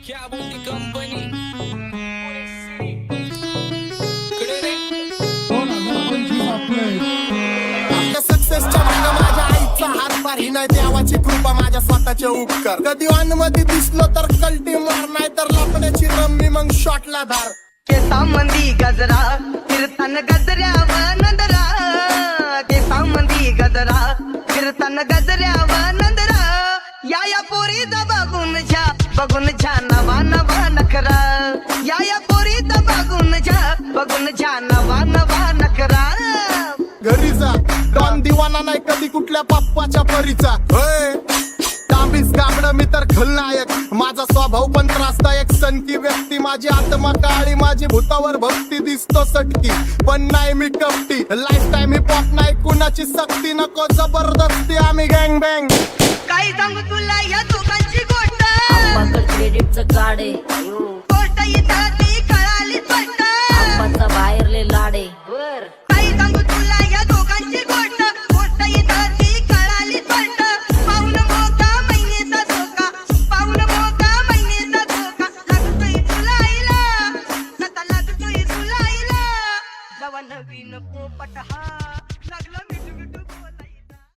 क्या बोलती कंपनी सक्सेसच्या मागं माझ्या आईचा हातभार ही नाही देवाची कृपा माझ्या स्वतःचे उपकार कधी मध्ये दिसलो तर कल्टी मार नाही तर लपण्याची रम्मी मग शॉटला धार केसामंदी गजरा फिरताना गजऱ्यावर नंदरा केसामंदी गजरा फिरताना गजऱ्यावर नंदरा या पोरीचा बघून झा नवा नवा नखरा या पोरीचा बघून झा नवा नवा नखरा घरी जा डॉन दिवाना नाही कधी कुठल्या पप्पाच्या परीचा होय तांबीस गाबड मी तर खलनायक माझा स्वभाव पण त्रासदायक सनकी व्यक्ती माझी आत्मा काळी माझी भूतावर भक्ती दिसतो सटकी पण नाही मी कपटी लाईफ टाइम हिप हॉप नाही कुणाची सक्ती नको जबरदस्ती आम्ही गँग बँग काही सांगू तुला या दोघांची गोष्ट क्रेडिटचं कार्ड आहे गोष्ट इथं ती कळाली स्पष्ट आंबाचा बाहेरले लाडे काही सांगू तुला या दोघांची गोष्ट गोष्ट इथं ती कळाली स्पष्ट पाऊन मोका महिनेचा धोका पाऊन मोका महिनेचा धोका लागतोय तुला आईला आता लागतोय तुला आईला जवा नवीन पोपट हा